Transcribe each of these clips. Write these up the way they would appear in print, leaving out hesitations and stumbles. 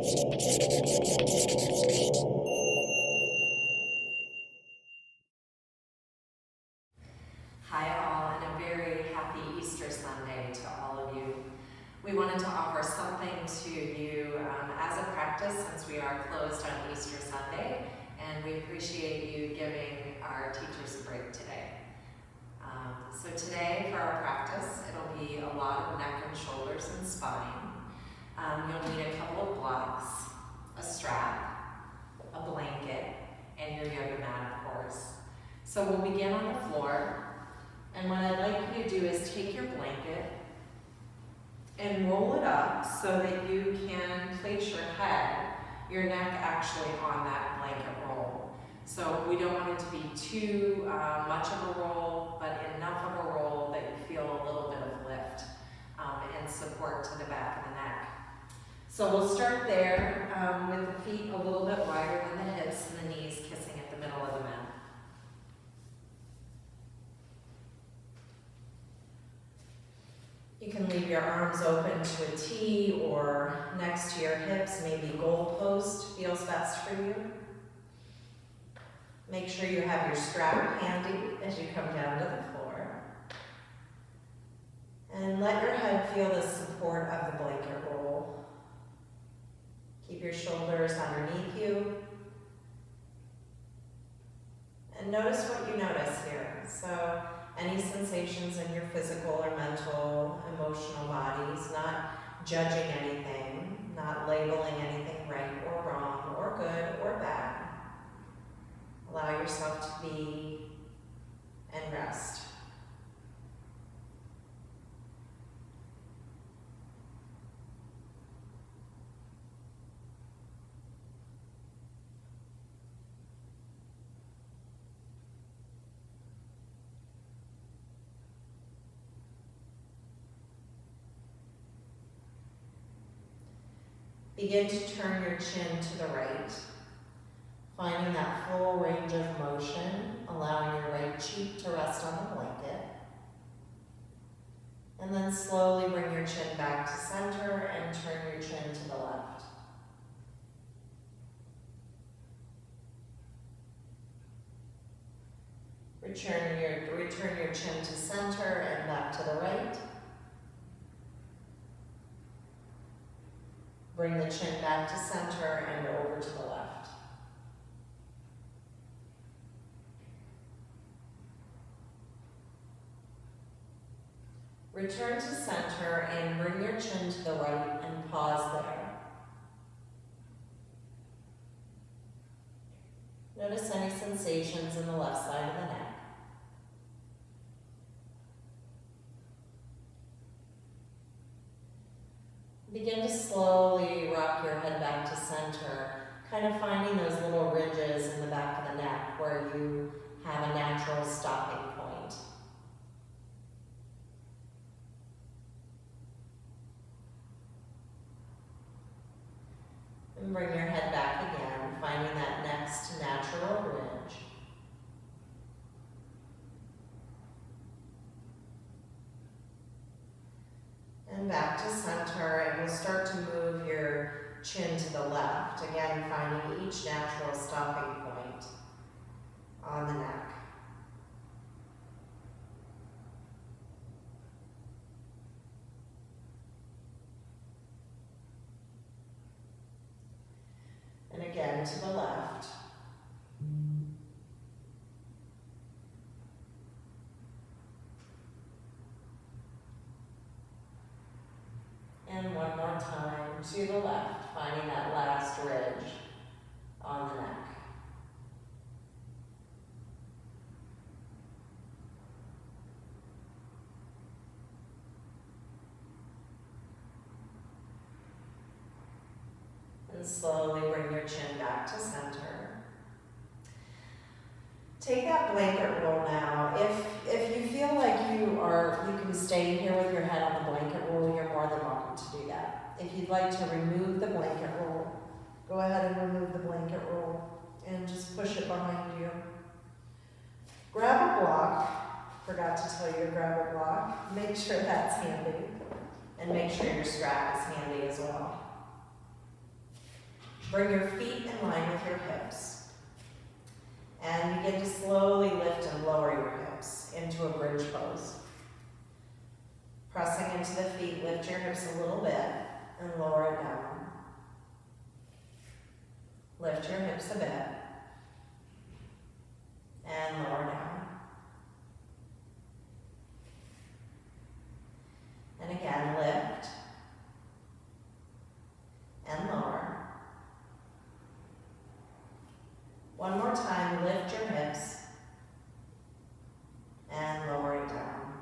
Hi all, and a very happy Easter Sunday to all of you. We wanted to offer something to you as a practice since we are closed on Easter Sunday, and we appreciate you giving our teachers a break today. So today for our practice, it'll be a lot of neck and shoulders and spine. You'll need a couple of blocks, a strap, a blanket, and your yoga mat, of course. So we'll begin on the floor. And what I'd like you to do is take your blanket and roll it up so that you can place your head, your neck actually on that blanket roll. So we don't want it to be too much of a roll, but enough of a roll that you feel a little bit of lift and support to the back of the neck. So we'll start there with the feet a little bit wider than the hips and the knees kissing at the middle of the mat. You can leave your arms open to a T or next to your hips, maybe goalpost feels best for you. Make sure you have your strap handy as you come down to the floor. And let your head feel the support of the blanket roll. Keep your shoulders underneath you. And notice what you notice here. So, any sensations in your physical or mental, emotional bodies, not judging anything, not labeling anything right or wrong or good or bad. Allow yourself to be and rest. Begin to turn your chin to the right, finding that full range of motion, allowing your right cheek to rest on the blanket. And then slowly bring your chin back to center and turn your chin to the left. Return your chin to center and back to the right. Bring the chin back to center and over to the left. Return to center and bring your chin to the right and pause there. Notice any sensations in the left side of the neck. Begin to slowly rock your head back to center, kind of finding those little ridges in the back of the neck where you have a natural stopping point. And bring your head back again, finding that next natural ridge. And back to center, and we'll start to move your chin to the left, again finding each natural stopping point on the neck. And again to the left. And one more time to the left, finding that last ridge on the neck. And slowly bring your chin back to center. Take that blanket roll now. If you feel like you can stay here with your head on the blanket roll, you're more than welcome to do that. If you'd like to remove the blanket roll, go ahead and remove the blanket roll and just push it behind you. Grab a block. Forgot to tell you to grab a block. Make sure that's handy. And make sure your strap is handy as well. Bring your feet in line with your hips. And begin to slowly lift and lower your hips into a bridge pose. Pressing into the feet, lift your hips a little bit and lower it down. Lift your hips a bit and lower down. And again, lift and lower. One more time, lift your hips and lower it down.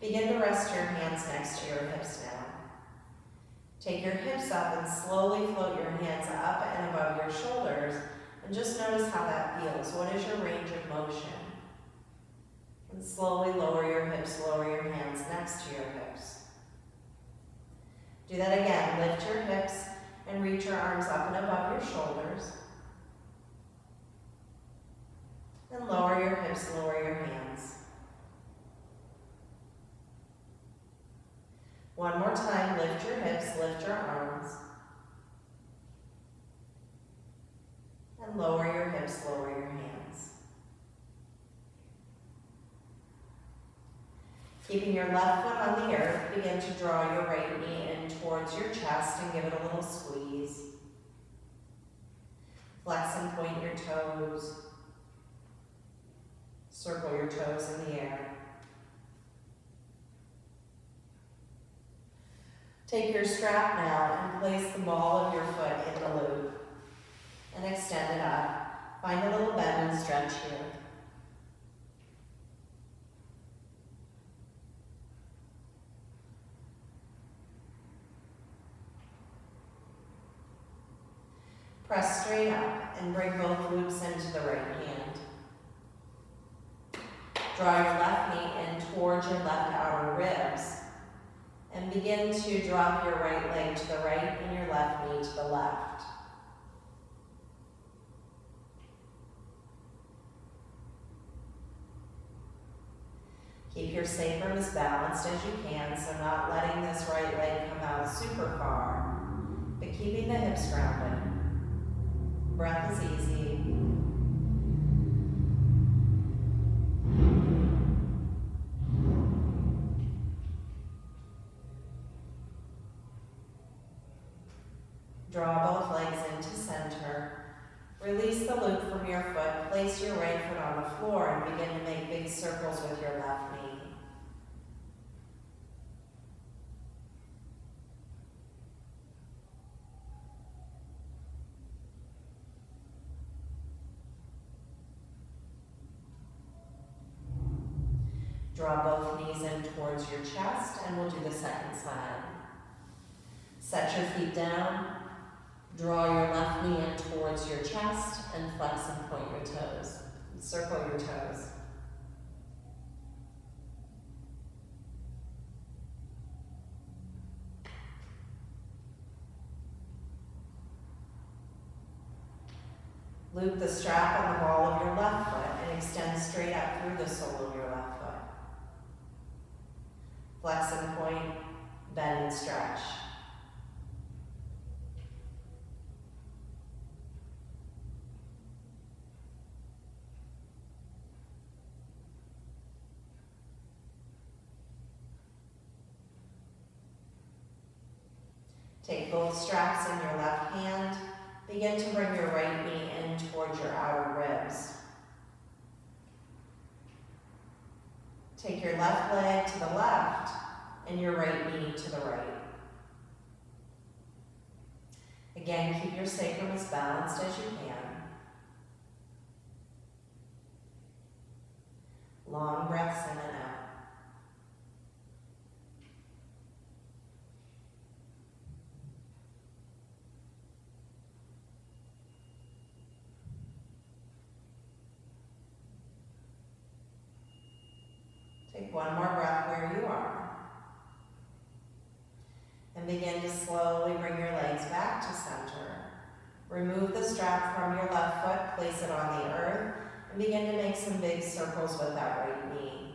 Begin to rest your hands next to your hips now. Take your hips up and slowly float your hands up and above your shoulders, and just notice how that feels. What is your range of motion? And slowly lower your hips, lower your hands next to your hips. Do that again. Lift your hips and reach your arms up and above your shoulders. And lower your hips, lower your hands. One more time, lift your hips, lift your arms. And lower your hips, lower your hands. Keeping your left foot on the earth, begin to draw your right knee in towards your chest and give it a little squeeze. Flex and point your toes. Circle your toes in the air. Take your strap now and place the ball of your foot in the loop and extend it up. Find a little bend and stretch here. Press straight up and bring both loops into the right hand. Draw your left knee in towards your left outer ribs and begin to drop your right leg to the right and your left knee to the left. Keep your sacrum as balanced as you can, so not letting this right leg come out super far, but keeping the hips grounded. Breath is easy. Draw both legs into center. Release the loop from your foot. Place your right foot on the floor and begin to make big circles with your left knee. Draw both knees in towards your chest, and we'll do the second side. Set your feet down. Draw your left knee in towards your chest and flex and point your toes. Circle your toes. Loop the strap on the ball of your left foot and extend straight up through the sole of your left foot. Flex and point, bend and stretch. Take both straps in your left hand. Begin to bring your right knee in towards your outer ribs. Take your left leg to the left and your right knee to the right. Again, keep your sacrum as balanced as you can. Long breaths in and out. Take one more breath where you are. And begin to slowly bring your legs back to center. Remove the strap from your left foot, place it on the earth, and begin to make some big circles with that right knee.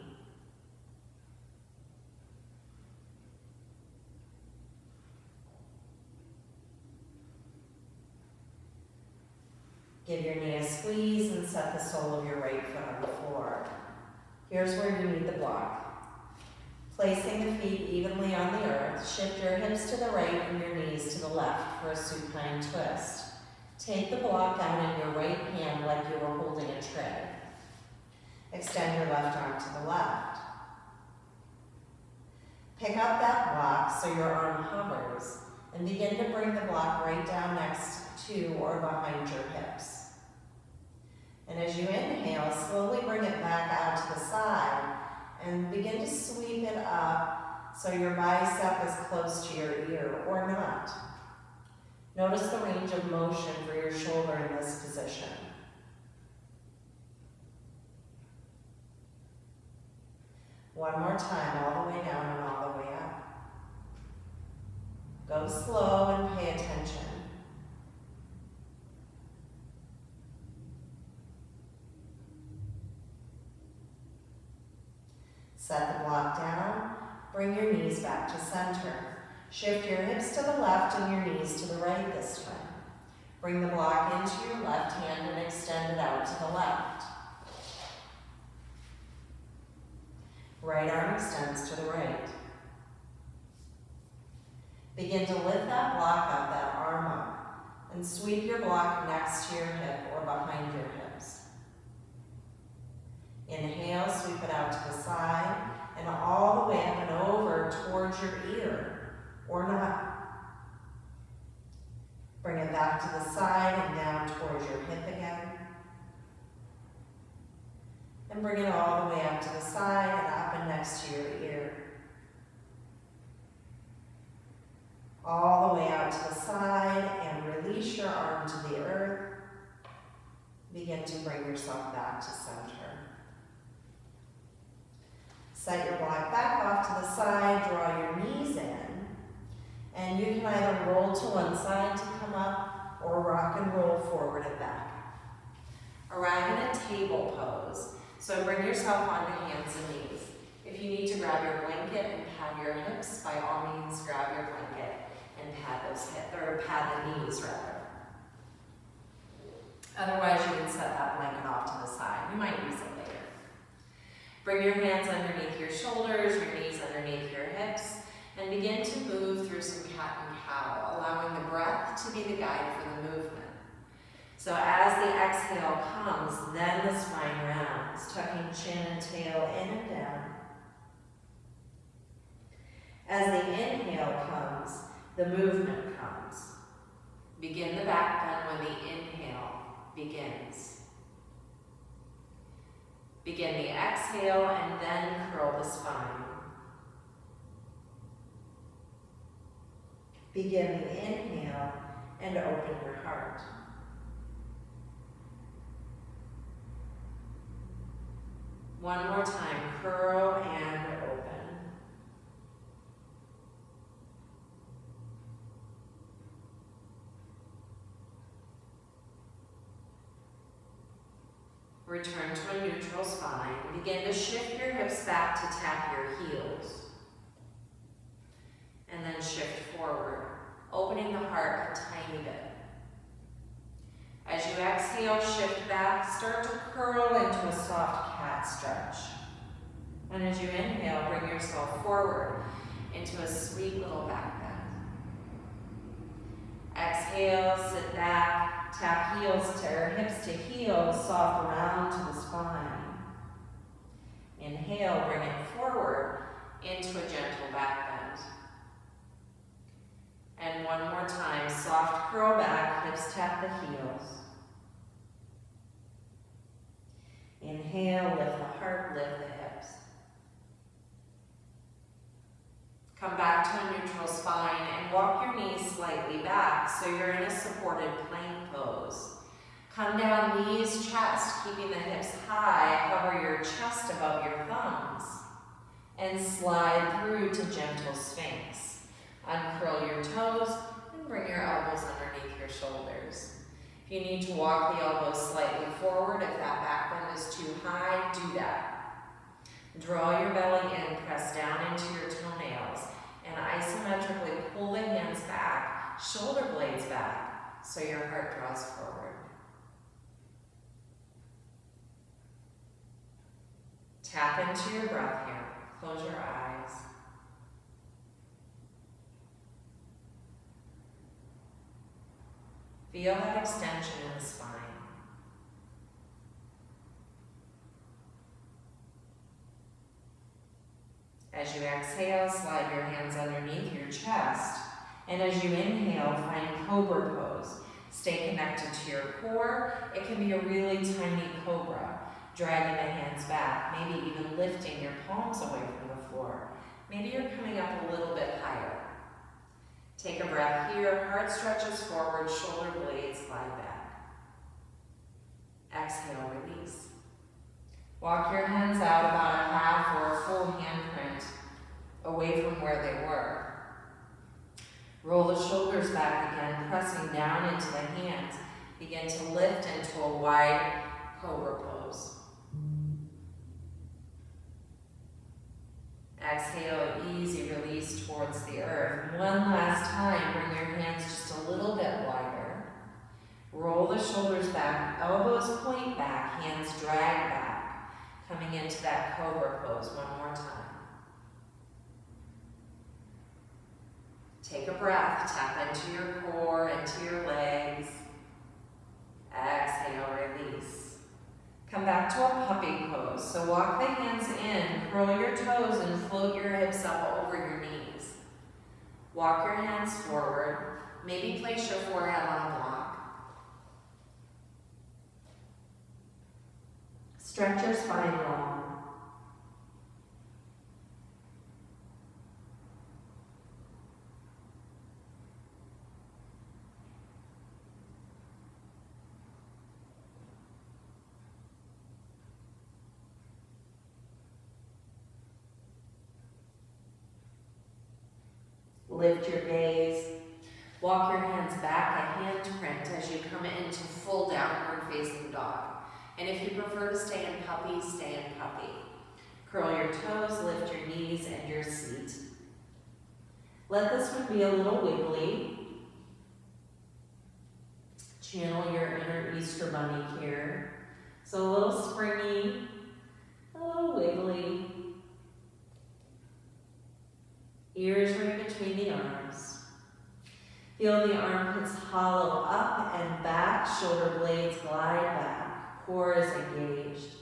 Give your knee a squeeze and set the sole of your right foot on the floor. Here's where you need the block. Placing the feet evenly on the earth, shift your hips to the right and your knees to the left for a supine twist. Take the block down in your right hand like you were holding a tray. Extend your left arm to the left. Pick up that block so your arm hovers and begin to bring the block right down next to or behind your hips. And as you inhale, slowly bring it back out to the side and begin to sweep it up so your bicep is close to your ear or not. Notice the range of motion for your shoulder in this position. One more time, all the way down and all the way up. Go slow and pay attention. Set the block down, bring your knees back to center. Shift your hips to the left and your knees to the right this time. Bring the block into your left hand and extend it out to the left. Right arm extends to the right. Begin to lift that block up, that arm up, and sweep your block next to your hip or behind your hips. Inhale, sweep it out to the side, and all the way up and over towards your ear, or not. Bring it back to the side and down towards your hip again. And bring it all the way up to the side and up and next to your ear. All the way out to the side and release your arm to the earth. Begin to bring yourself back to center. Set your block back off to the side, draw your knees in, and you can either roll to one side to come up or rock and roll forward and back. Arrive in a table pose, so bring yourself onto hands and knees. If you need to grab your blanket and pad your hips, by all means grab your blanket and pad those hips, or pad the knees rather. Otherwise you can set that blanket off to the side. You might use it later. Bring your hands underneath your shoulders, your knees underneath your hips, and begin to move through some cat and cow, allowing the breath to be the guide for the movement. So as the exhale comes, then the spine rounds, tucking chin and tail in and down. As the inhale comes, the movement comes. Begin the back bend when the inhale begins. Begin the exhale and then curl the spine. Begin the inhale and open your heart. One more time, curl and open. Return to a neutral spine. Begin to shift your hips back to tap your heels. And then shift forward, opening the heart a tiny bit. As you exhale, shift back, start to curl into a soft cat stretch. And as you inhale, bring yourself forward into a sweet little back bend. Exhale, sit back, tap heels to or hips to heels, soft round to the spine. Inhale, bring it forward into a gentle back bend. And one more time, soft curl back, hips tap the heels. Inhale, lift the heart, lift the hips. Come back to a neutral spine and walk your knees slightly back so you're in a supported plank pose. Come down, knees, chest, keeping the hips high, hover your chest above your thumbs, and slide through to gentle sphinx. Uncurl your toes and bring your elbows underneath your shoulders. If you need to walk the elbows slightly forward, if that back bend is too high, do that. Draw your belly in, press down into your toenails, and isometrically pull the hands back, shoulder blades back, so your heart draws forward. Tap into your breath here. Close your eyes. Feel that extension in the spine. As you exhale, slide your hands underneath your chest. And as you inhale, find Cobra Pose. Stay connected to your core. It can be a really tiny cobra. Dragging the hands back, maybe even lifting your palms away from the floor. Maybe you're coming up a little bit higher. Take a breath here. Heart stretches forward, shoulder blades glide back. Exhale, release. Walk your hands out about a half or a full handprint away from where they were. Roll the shoulders back again, pressing down into the hands. Begin to lift into a wide Cobra Pose. Exhale, easy release towards the earth. One last time, bring your hands just a little bit wider. Roll the shoulders back, elbows point back, hands drag back. Coming into that Cobra Pose one more time. Take a breath, tap into your core, into your legs. Exhale, release. Come back to a puppy pose. So walk the hands in, curl your toes, and float your hips up over your knees. Walk your hands forward. Maybe place your forehead on a block. Stretch your spine long. Lift your gaze. Walk your hands back, a hand print as you come into full downward facing dog. And if you prefer to stay in puppy, stay in puppy. Curl your toes, lift your knees and your seat. Let this one be a little wiggly. Channel your inner Easter bunny here. So a little springy, a little wiggly. Ears right between the arms. Feel the armpits hollow up and back, shoulder blades glide back, core is engaged.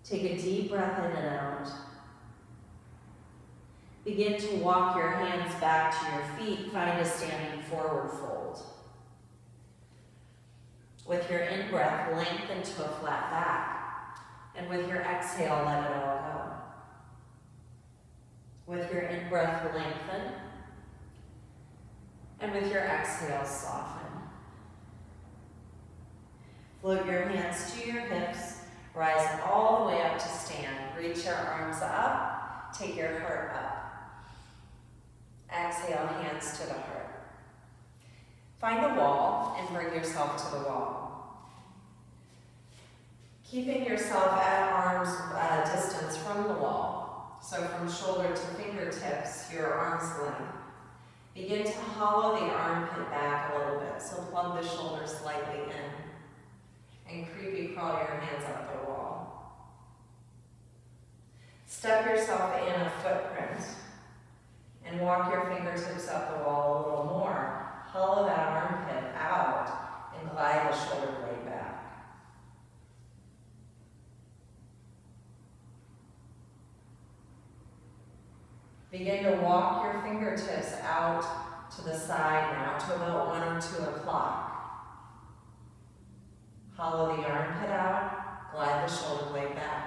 Take a deep breath in and out. Begin to walk your hands back to your feet, find a standing forward fold. With your in-breath, lengthen to a flat back. And with your exhale, let it all go. With your in-breath, lengthen. And with your exhale, soften. Float your hands to your hips. Rise all the way up to stand. Reach your arms up. Take your heart up. Exhale, hands to the heart. Find a wall and bring yourself to the wall. Keeping yourself at arm's distance from the wall. So from shoulder to fingertips, your arm's length. Begin to hollow the armpit back a little bit. So plug the shoulders slightly in. And creepy crawl your hands up the wall. Step yourself in a footprint. And walk your fingertips up the wall a little more. Hollow that armpit out and glide the shoulder blade back. Begin to walk your fingertips out to the side now to about 1 or 2 o'clock. Hollow the armpit out, glide the shoulder blade back.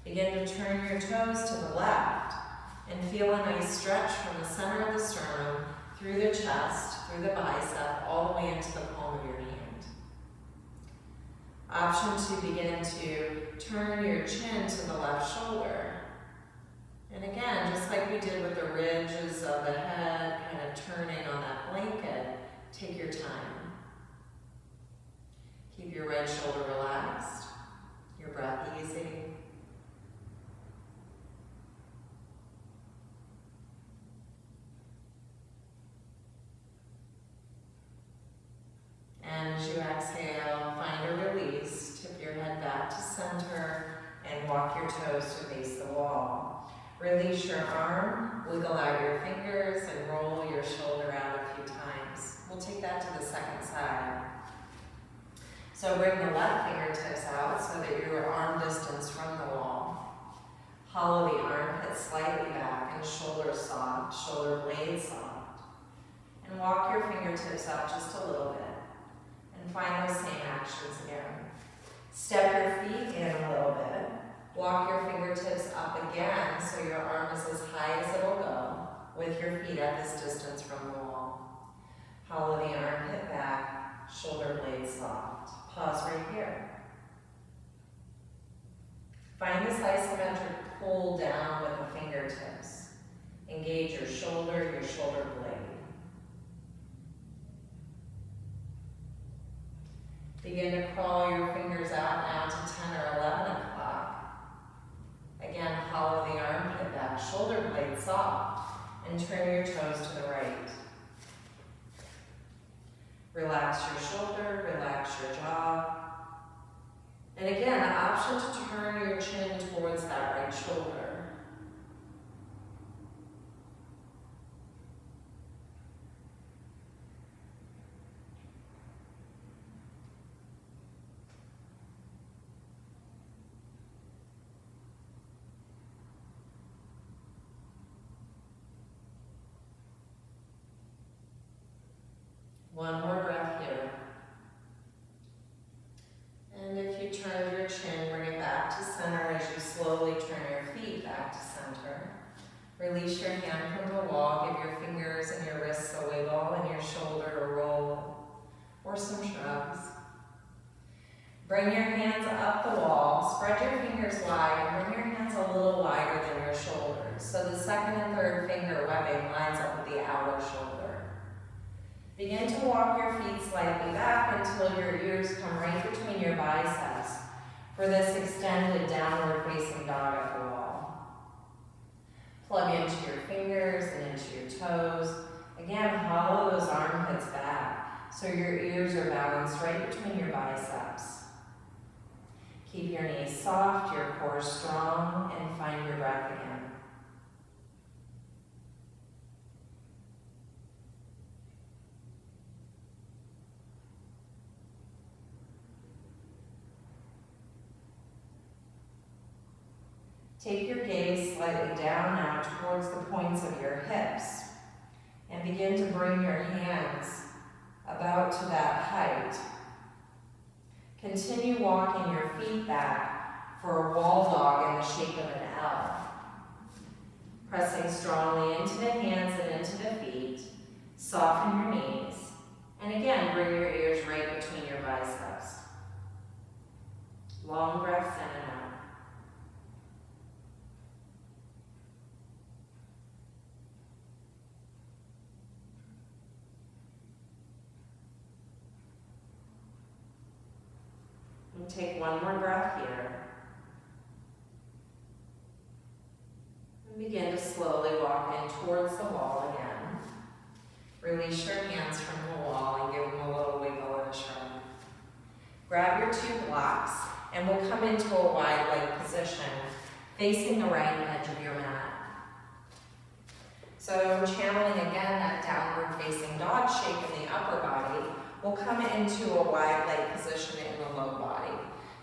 Begin to turn your toes to the left and feel a nice stretch from the center of the sternum through the chest, through the bicep, all the way into the palm of your hand. Option to begin to turn your chin to the left shoulder. And again, just like we did with the ridges of the head, kind of turning on that blanket, take your time. Keep your right shoulder relaxed, your breath easy. And as you exhale, find a release. center, and walk your toes to face the wall. Release your arm, wiggle out your fingers, and roll your shoulder out a few times. We'll take that to the second side. So bring the left fingertips out so that you're arm distance from the wall. Hollow the armpit slightly back and shoulders soft, shoulder blades soft. And walk your fingertips out just a little bit. And find those same actions again. Step your feet in a little bit. Walk your fingertips up again so your arm is as high as it'll go with your feet at this distance from the wall. Hollow the armpit back, shoulder blades soft. Pause right here. Find this isometric pull down with the fingertips. Engage your shoulder blade. Begin to crawl your fingers out now to 10 or 11 o'clock. Again, hollow the armpit back, shoulder blade soft, and turn your toes to the right. Relax your shoulder, relax your jaw. And again, an option to turn your chin towards that right shoulder. One more breath here. And if you turn your chin, bring it back to center as you slowly turn your feet back to center. Release your hand from the wall. Give your fingers and your wrists a wiggle and your shoulder a roll or some shrugs. Bring your hands up the wall. Spread your fingers wide and bring your hands a little wider than your shoulders. So the second and third finger webbing lines up with the outer shoulder. Begin to walk your feet slightly back until your ears come right between your biceps for this extended downward facing dog at the wall. Plug into your fingers and into your toes. Again, hollow those armpits back so your ears are balanced right between your biceps. Keep your knees soft, your core strong, and find your breath again. Take your gaze slightly down now towards the points of your hips and begin to bring your hands about to that height. Continue walking your feet back for a wall dog in the shape of an L. Pressing strongly into the hands and into the feet, soften your knees, and again bring your ears right between your biceps. Long breaths in and out. And take one more breath here. And begin to slowly walk in towards the wall again. Release your hands from the wall and give them a little wiggle and a shrug. Grab your two blocks and we'll come into a wide leg position facing the right edge of your mat. So channeling again that downward facing dog shape in the upper body, we'll come into a wide leg position in the low body.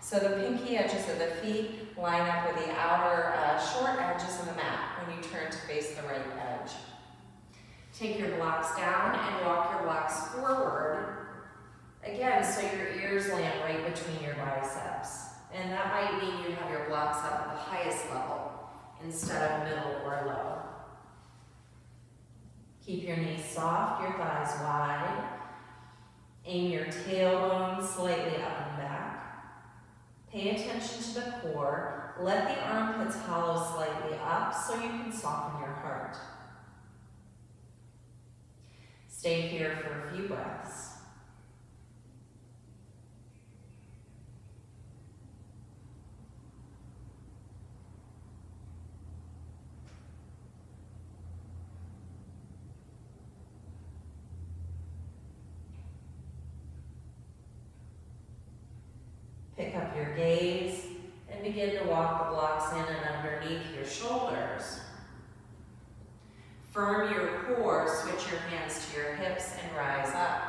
So the pinky edges of the feet line up with the outer short edges of the mat when you turn to face the right edge. Take your blocks down and walk your blocks forward. Again, so your ears land right between your biceps. And that might mean you have your blocks up at the highest level instead of middle or low. Keep your knees soft, your thighs wide. Aim your tailbone slightly up and back. Pay attention to the core. Let the armpits hollow slightly up so you can soften your heart. Stay here for a few breaths. Pick up your gaze begin to walk the blocks in and underneath your shoulders. Firm your core, switch your hands to your hips and rise up.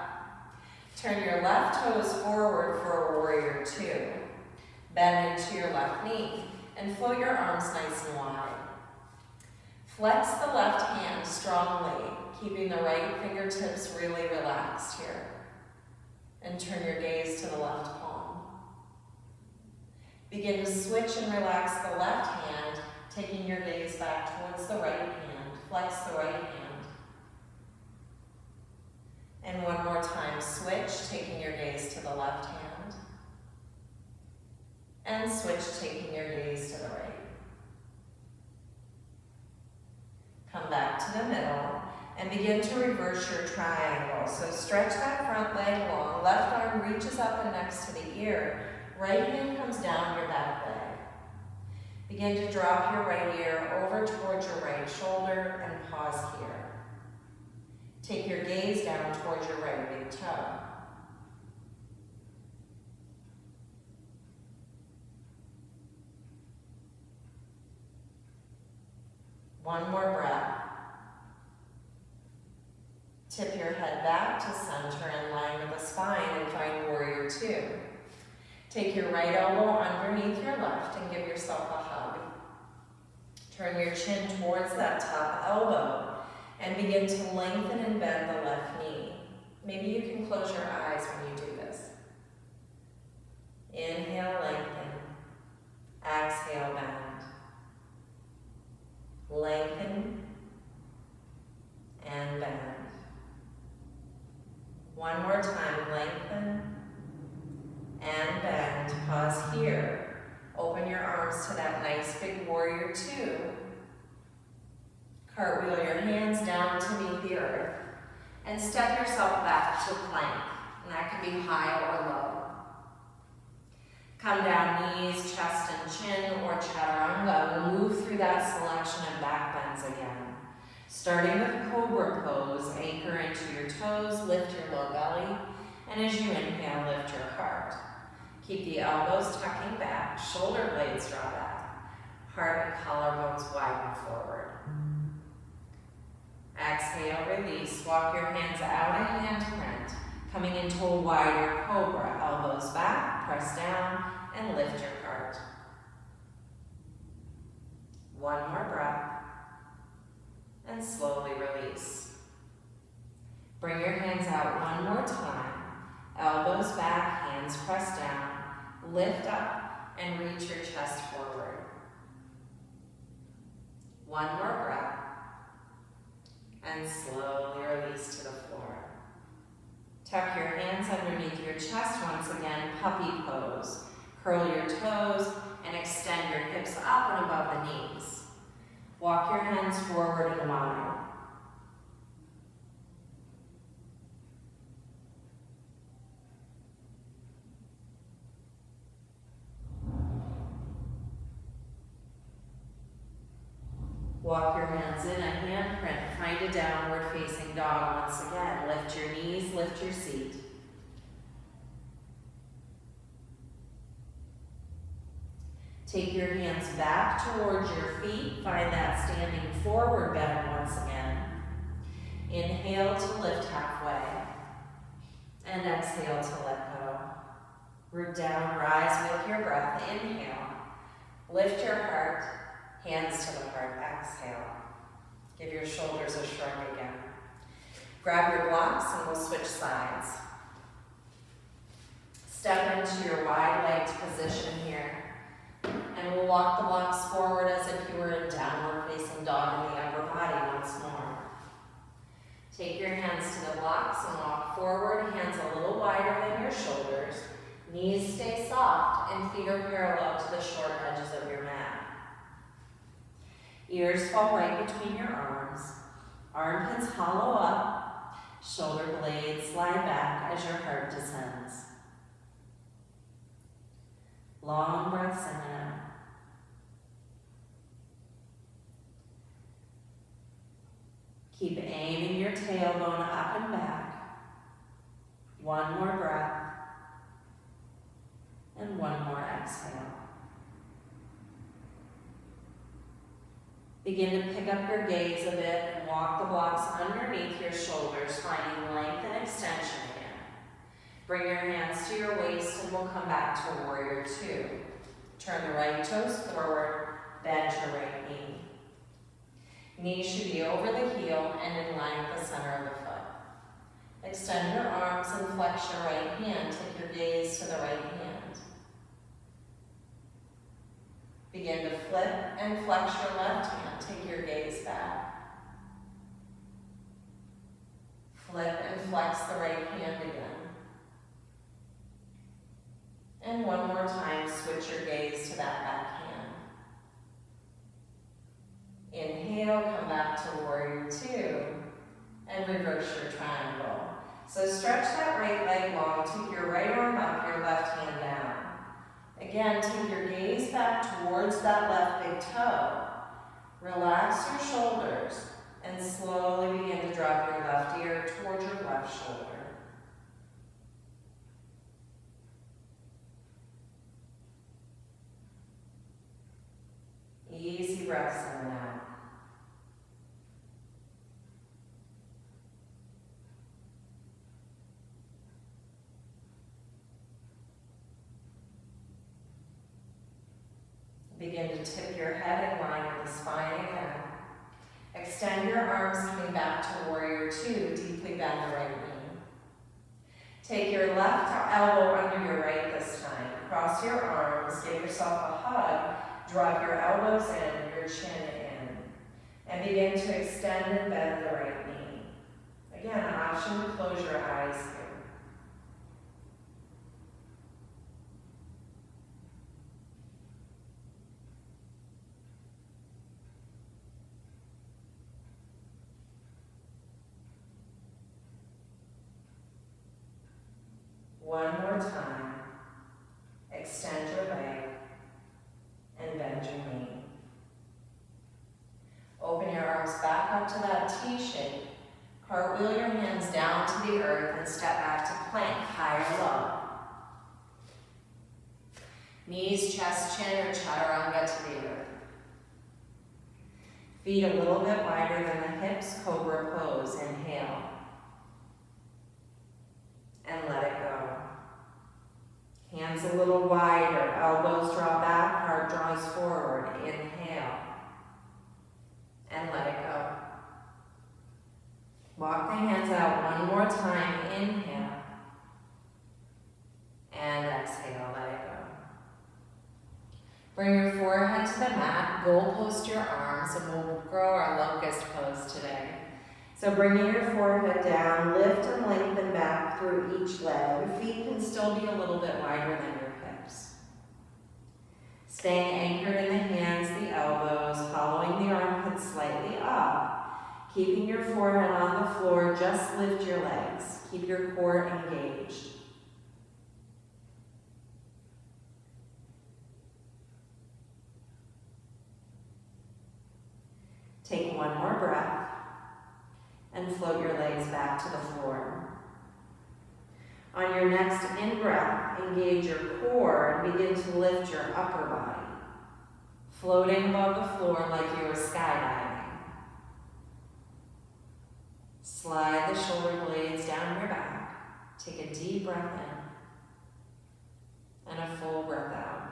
Turn your left toes forward for a warrior two. Bend into your left knee and float your arms nice and wide. Flex the left hand strongly, keeping the right fingertips really relaxed here. And turn your gaze to the left palm. Begin to switch and relax the left hand, taking your gaze back towards the right hand. Flex the right hand. And one more time, switch, taking your gaze to the left hand. And switch, taking your gaze to the right. Come back to the middle and begin to reverse your triangle. So stretch that front leg long. Left arm reaches up and next to the ear. Right hand comes down your back leg. Begin to drop your right ear over towards your right shoulder and pause here. Take your gaze down towards your right big toe. One more breath. Tip your head back to center in line with the spine and find warrior two. Take your right elbow underneath your left and give yourself a hug. Turn your chin towards that top elbow and begin to lengthen and bend the left knee. Maybe you can close your eyes when you do this. Inhale, lengthen. Exhale, bend. Lengthen and bend. One more time, lengthen and bend. Pause here. Open your arms to that nice big warrior two. Cartwheel your hands down to meet the earth and step yourself back to plank. And that can be high or low. Come down, knees, chest and chin, or chaturanga. We'll move through that selection of back bends again. Starting with Cobra Pose, anchor into your toes, lift your low belly, and as you inhale, lift your heart. Keep the elbows tucking back, shoulder blades draw back, heart and collarbones widen forward. Exhale, release. Walk your hands out, a hand print, coming into a wider cobra. Elbows back, press down, and lift your heart. One more breath, and slowly release. Bring your hands out one more time. Elbows back, hands pressed down, lift up, and reach your chest forward. One more breath, and slowly release to the floor. Tuck your hands underneath your chest once again, puppy pose. Curl your toes and extend your hips up and above the knees. Walk your hands forward and wide. Walk your hands in a handprint. Find a downward facing dog once again. Lift your knees, lift your seat. Take your hands back towards your feet. Find that standing forward bend once again. Inhale to lift halfway. And exhale to let go. Root down, rise with your breath. Inhale. Lift your heart. Hands to the heart. Exhale. Give your shoulders a shrug again. Grab your blocks and we'll switch sides. Step into your wide-legged position here. And we'll walk the blocks forward as if you were in downward facing dog in the upper body once more. Take your hands to the blocks and walk forward, hands a little wider than your shoulders. Knees stay soft and feet are parallel to the short edges of your mat. Ears fall right between your arms. Armpits hollow up. Shoulder blades slide back as your heart descends. Long breaths in and out. Keep aiming your tailbone up and back. One more breath. And one more exhale. Begin to pick up your gaze a bit and walk the blocks underneath your shoulders, finding length and extension again. Bring your hands to your waist and we'll come back to Warrior Two. Turn the right toes forward, bend your right knee. Knees should be over the heel and in line with the center of the foot. Extend your arms and flex your right hand. Take your gaze to the right hand. Begin to flip and flex your left hand. Take your gaze back. Flip and flex the right hand again. And one more time, switch your gaze to that back hand. Inhale, come back to Warrior Two, and reverse your triangle. So stretch that right leg long, take your right arm up, your left hand down. Again, take your gaze back towards that left big toe. Relax your shoulders and slowly begin to drop your left ear towards your left shoulder. Easy breaths in and out. Begin to tip your head in line with the spine again. Extend your arms coming back to Warrior Two. Deeply bend the right knee. Take your left elbow under your right this time. Cross your arms. Give yourself a hug. Drop your elbows in, your chin in. And begin to extend and bend the right knee. Again, an option to close your eyes here. One more time. Extend your leg and bend your knee. Open your arms back up to that T shape. Cartwheel your hands down to the earth and step back to plank, high or low. Knees, chest, chin, or chaturanga to the earth. Feet a little bit wider than the hips, Cobra Pose. Inhale. And let it go. Hands a little wider, elbows draw back, heart draws forward. Inhale. And let it go. Walk the hands out one more time. Inhale. And exhale, let it go. Bring your forehead to the mat, goal post your arms, and we'll grow our Locust Pose today. So bringing your forehead down, lift and lengthen back through each leg. Your feet can still be a little bit wider than your hips. Staying anchored in the hands, the elbows, following the armpits slightly up. Keeping your forehead on the floor, just lift your legs. Keep your core engaged. Take one more breath. And float your legs back to the floor. On your next in-breath, engage your core and begin to lift your upper body, floating above the floor like you were skydiving. Slide the shoulder blades down your back. Take a deep breath in and a full breath out.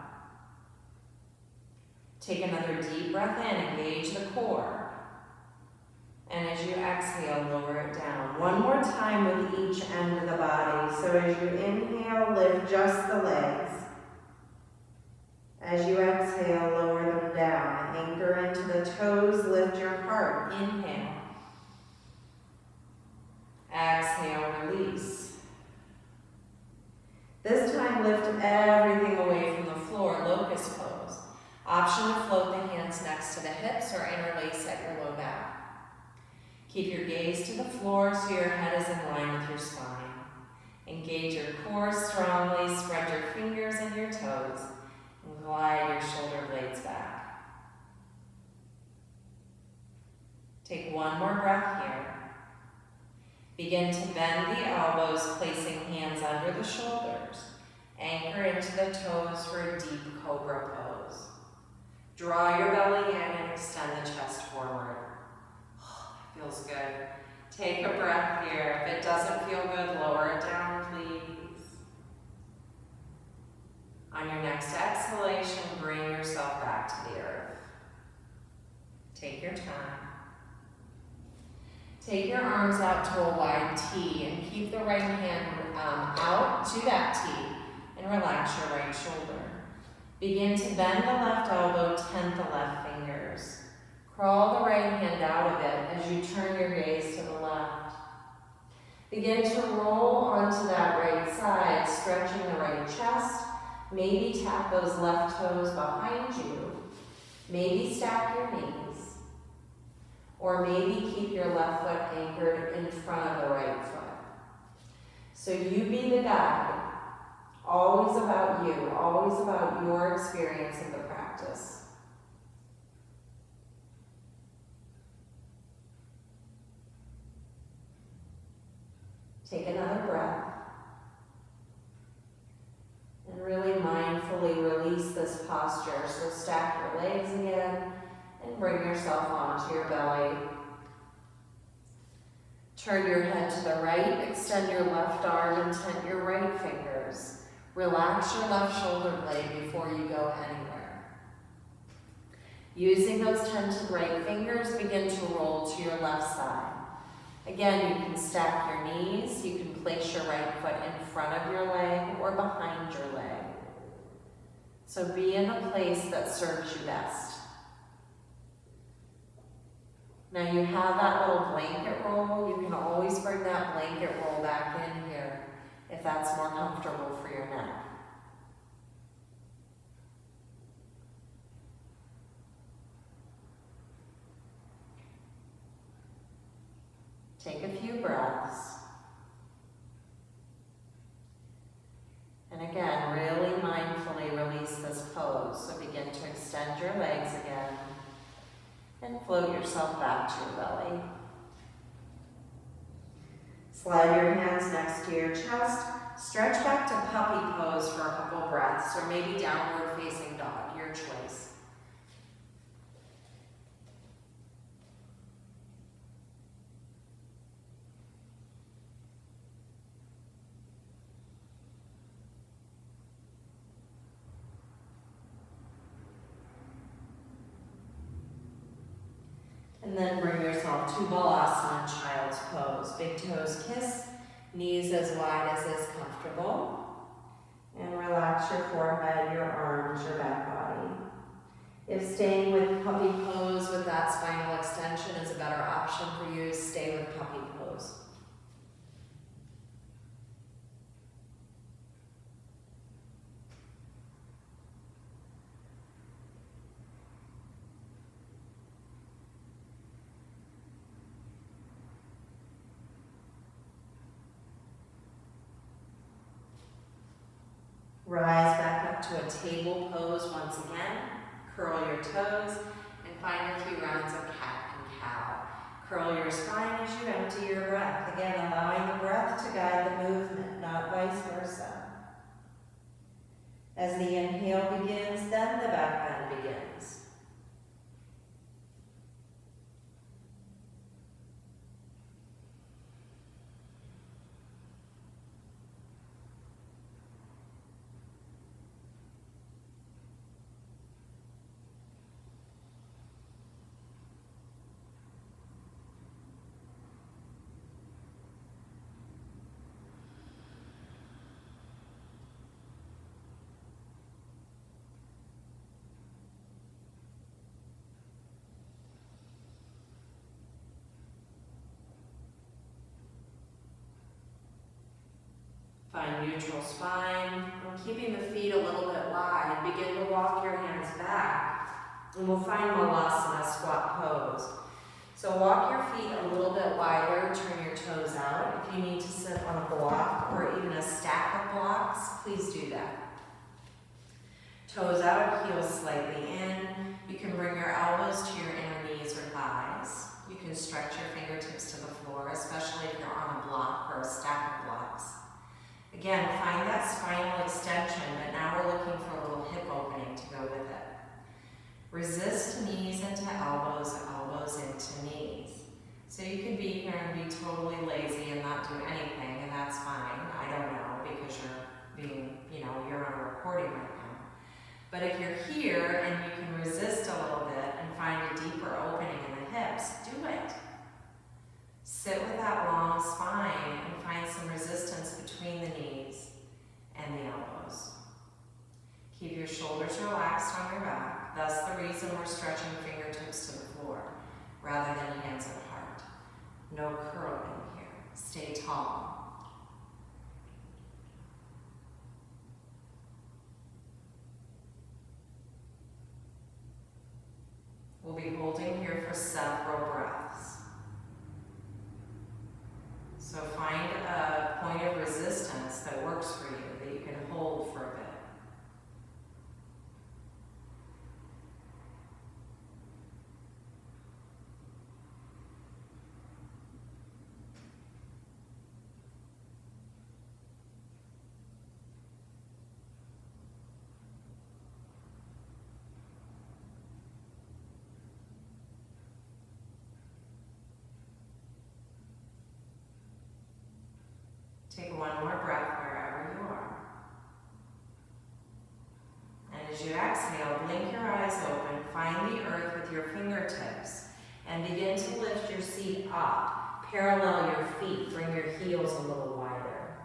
Take another deep breath in, engage the core. And as you exhale, lower it down. One more time with each end of the body. So as you inhale, lift just the legs. As you exhale, lower them down. Anchor into the toes, lift your heart. Inhale. Exhale, release. This time, lift everything away from the floor, Locust Pose. Option to float the hands next to the hips or interlace at your low back. Keep your gaze to the floor so your head is in line with your spine. Engage your core strongly, spread your fingers and your toes, and glide your shoulder blades back. Take one more breath here. Begin to bend the elbows, placing hands under the shoulders. Anchor into the toes for a deep Cobra Pose. Draw your belly in and extend the chest forward. Take your time. Take your arms out to a wide T and keep the right hand out to that T and relax your right shoulder. Begin to bend the left elbow, tent the left fingers. Crawl the right hand out of it as you turn your gaze to the left. Begin to roll onto that right side, stretching the right chest. Maybe tap those left toes behind you. Maybe stack your knees. Or maybe keep your left foot anchored in front of the right foot. So you be the guide. Always about you, always about your experience of the practice. Take another breath. And really mindfully release this posture. So stack your legs again and bring yourself onto your belly. Turn your head to the right, extend your left arm and tent your right fingers. Relax your left shoulder blade before you go anywhere. Using those tented right fingers, begin to roll to your left side. Again, you can stack your knees, you can place your right foot in front of your leg or behind your leg. So be in the place that serves you best. Now you have that little blanket roll. You can always bring that blanket roll back in here if that's more comfortable for your neck. Take a few breaths. And again, really mindfully release this pose. So begin to extend your legs again and float yourself back to your belly. Slide your hands next to your chest. Stretch back to puppy pose for a couple breaths, or maybe downward facing dog, your choice. And then bring yourself to Molasses, child's pose. Big toes kiss, knees as wide as is comfortable. And relax your forehead, your arms, your back body. If staying with puppy pose with that spinal extension is a better option for you, stay with puppy pose. Rise back up to a table pose once again. Curl your toes and find a few rounds of cat and cow. Curl your spine as you empty your breath. Again, allowing the breath to guide the movement, not vice versa. As the inhale begins, then the back bend begins. Find neutral spine. And keeping the feet a little bit wide, begin to walk your hands back. And we'll find Molasses, squat pose. So walk your feet a little bit wider, turn your toes out. If you need to sit on a block or even a stack of blocks, please do that. Toes out, heels slightly in. You can bring your elbows to your inner knees or thighs. You can stretch your fingertips to the floor, especially if you're on a block or a stack of blocks. Again, find that spinal extension, but now we're looking for a little hip opening to go with it. Resist knees into elbows, elbows into knees. So you could be here and be totally lazy and not do anything, and that's fine. I don't know, because you're being, you're on a recording right now. But if you're here and you can resist a little bit and find a deeper opening stay tall. We'll be holding here for several breaths. So find a point of resistance that works for you, that you can hold for a bit. Take one more breath wherever you are. And as you exhale, blink your eyes open, find the earth with your fingertips, and begin to lift your seat up. Parallel your feet, bring your heels a little wider.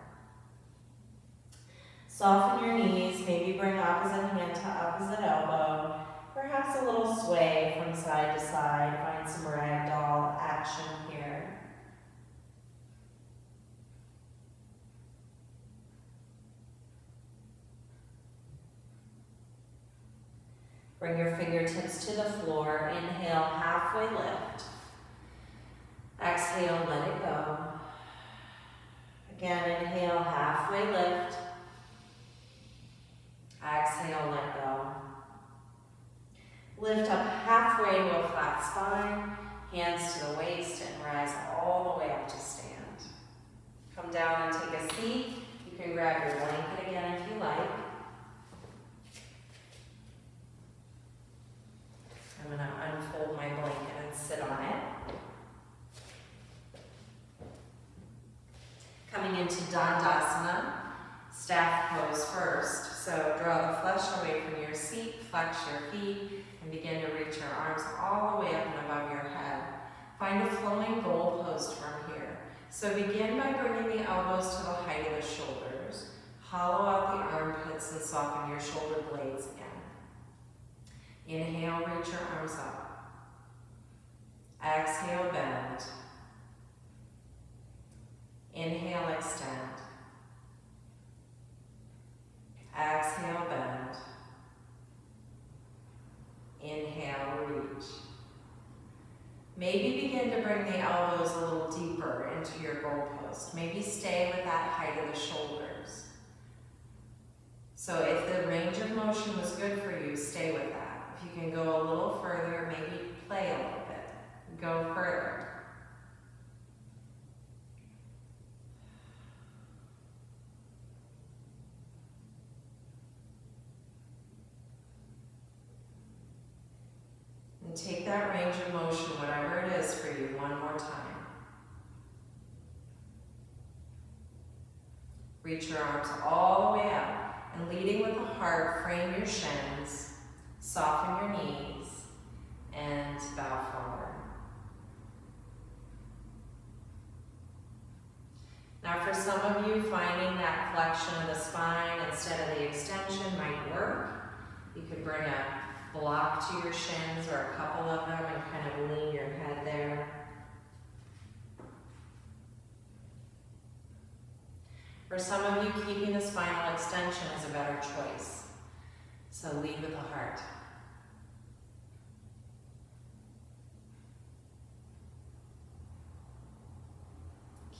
Soften your knees, maybe bring opposite hand to opposite elbow. Perhaps a little sway from side to side. Find some ragdoll action here. Bring your fingertips to the floor. Inhale, halfway lift. Exhale, let it go. Again, inhale, halfway lift. Exhale, let go. Lift up halfway to a flat spine. Hands to the waist and rise all the way up to stand. Come down and take a seat. You can grab your blanket again if you like. I'm going to unfold my blanket and sit on it. Coming into Dandasana, staff pose first. So draw the flesh away from your seat, flex your feet, and begin to reach your arms all the way up and above your head. Find a flowing goalpost from here. So begin by bringing the elbows to the height of the shoulders. Hollow out the armpits and soften your shoulder blades again. Inhale, reach your arms up. Exhale, bend. Inhale, extend. Exhale, bend. Inhale, reach. Maybe begin to bring the elbows a little deeper into your goalpost. Maybe stay with that height of the shoulders. So if the range of motion was good for you, stay with that. If you can go a little further, maybe play a little bit. Go further. And take that range of motion, whatever it is for you, one more time. Reach your arms all the way up, and leading with the heart, frame your shins. Soften your knees and bow forward. Now for some of you, finding that flexion of the spine instead of the extension might work. You could bring a block to your shins or a couple of them and kind of lean your head there. For some of you, keeping the spinal extension is a better choice. So lead with the heart.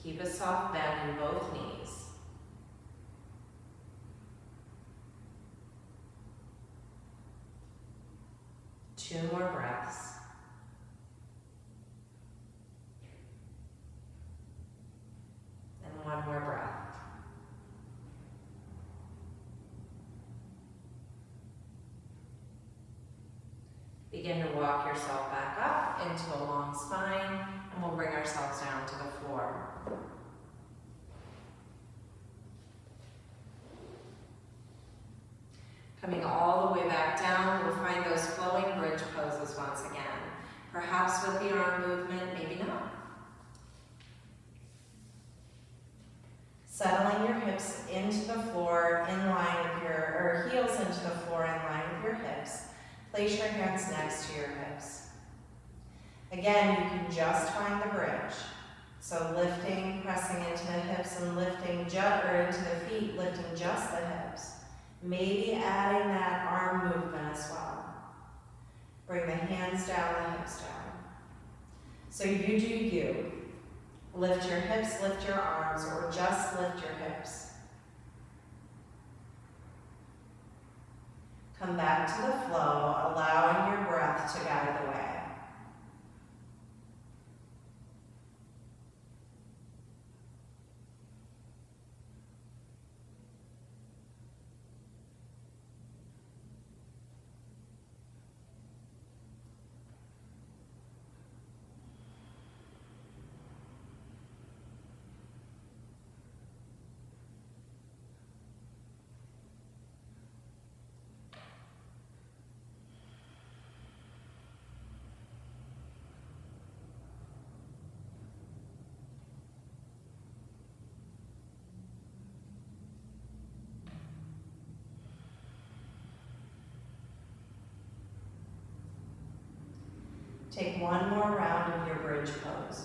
Keep a soft bend in both knees. Two more breaths. And one more breath. Begin to walk yourself back up into a long spine, and we'll bring ourselves down to the floor. Coming all the way back down, we'll find those flowing bridge poses once again. Perhaps with the arm movement, maybe not. Settling your hips into the floor in line with your, or heels into the floor in line with your hips. Place your hands next to your hips. Again, you can just find the bridge. So lifting, pressing into the hips and lifting into the feet, lifting just the hips. Maybe adding that arm movement as well. Bring the hands down, the hips down. So you do you. Lift your hips, lift your arms, or just lift your hips. Come back to the flow, allowing your breath to guide the way. Take one more round of your bridge pose.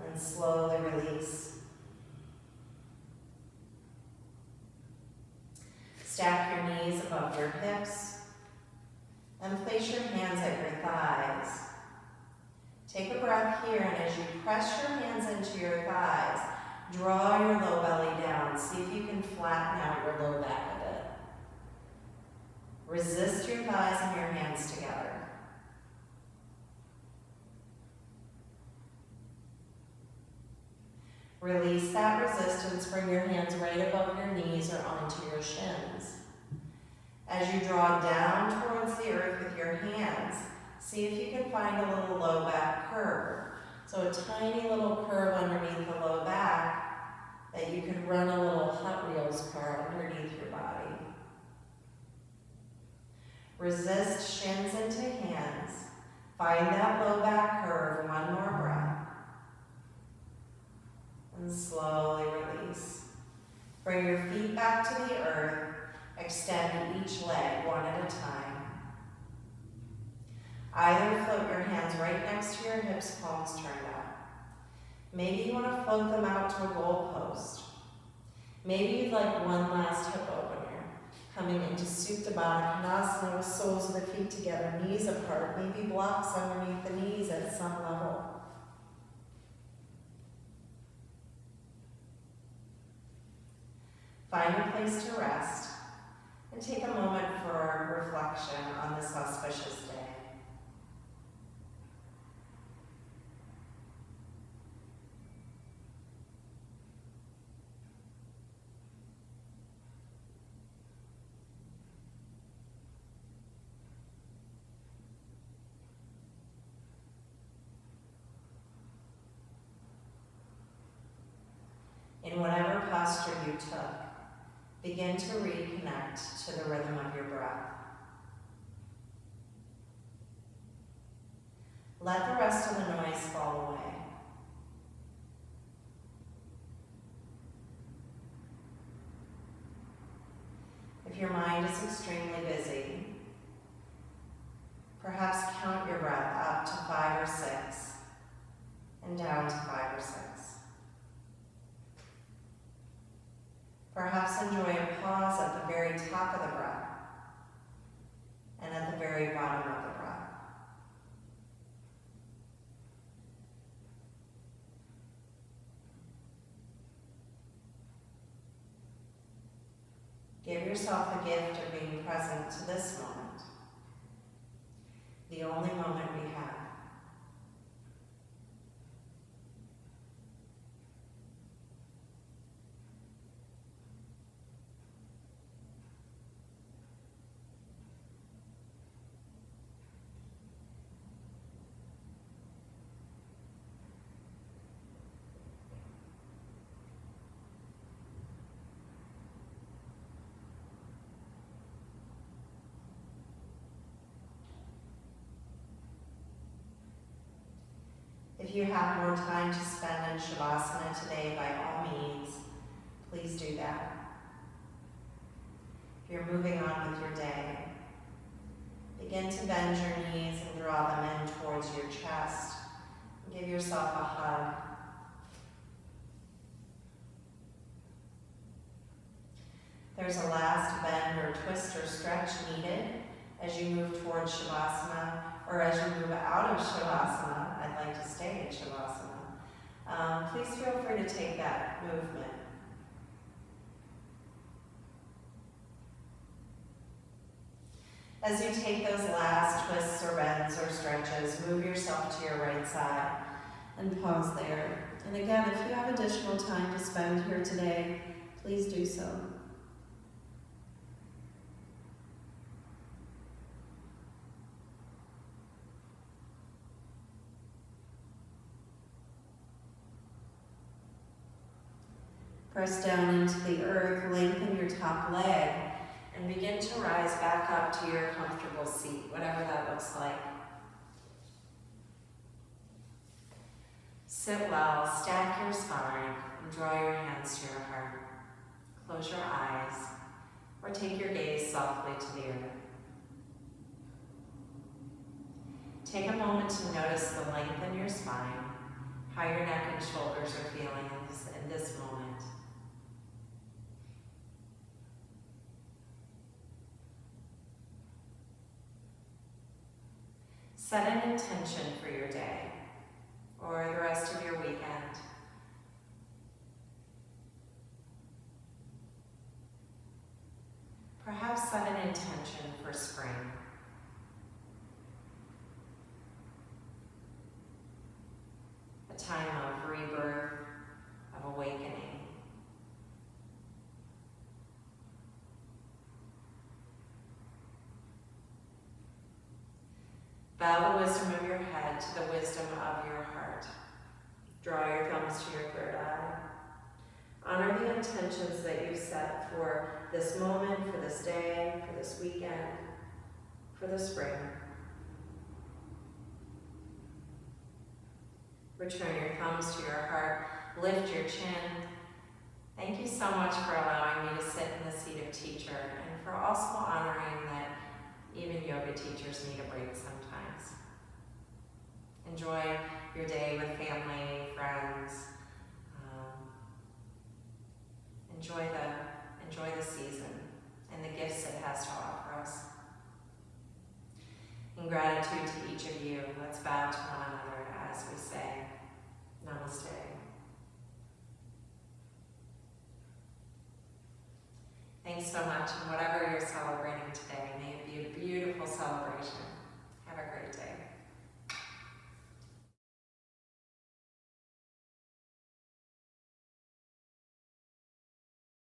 And slowly release. Stack your knees above your hips and place your hands at your thighs. Take a breath here, and as you press your hands into your thighs, draw your low belly down. See if you can flatten out your low back a bit. Resist your thighs and your hands together. Release that resistance, bring your hands right above your knees or onto your shins. As you draw down towards the earth with your hands, see if you can find a little low back curve. So a tiny little curve underneath the low back that you could run a little Hot Wheels car underneath your body. Resist shins into hands. Find that low back curve, one more breath. And slowly release. Bring your feet back to the earth. Extend each leg one at a time. Either float your hands right next to your hips, palms turned up. Maybe you want to float them out to a goalpost. Maybe you'd like one last hip opener. Coming into Supine Twist with soles of the feet together, knees apart, maybe blocks underneath the knees at some level. Find a place to rest and take a moment for reflection on this auspicious day. In whatever posture you took, begin to reconnect to the rhythm of your breath. Let the rest of the noise fall away. If your mind is extremely busy, perhaps count your breath up to 5 or 6 and down to 5 or 6. Perhaps enjoy a pause at the very top of the breath and at the very bottom of the breath. Give yourself a gift of being present to this moment, the only moment we have. If you have more time to spend in Shavasana today, by all means, please do that. If you're moving on with your day, begin to bend your knees and draw them in towards your chest. Give yourself a hug. There's a last bend or twist or stretch needed as you move towards Shavasana, or as you move out of Shavasana. I'd like to stay in Shavasana. Please feel free to take that movement. As you take those last twists or bends or stretches, move yourself to your right side and pause there. And again, if you have additional time to spend here today, please do so. Press down into the earth, lengthen your top leg, and begin to rise back up to your comfortable seat, whatever that looks like. Sit well, stack your spine, and draw your hands to your heart. Close your eyes, or take your gaze softly to the earth. Take a moment to notice the length in your spine, how your neck and shoulders are feeling in this moment. Set an intention for your day or the rest of your weekend. Perhaps set an intention for spring. A time of rebirth, of awakening. Bow the wisdom of your head to the wisdom of your heart. Draw your thumbs to your third eye. Honor the intentions that you set for this moment, for this day, for this weekend, for the spring. Return your thumbs to your heart. Lift your chin. Thank you so much for allowing me to sit in the seat of teacher, and for also honoring that even yoga teachers need a break sometimes. Enjoy your day with family, friends. Enjoy the season and the gifts it has to offer us. In gratitude to each of you, let's bow to one another as we say, Namaste. Thanks so much, and whatever you're celebrating today, may it be a beautiful celebration. Have a great day.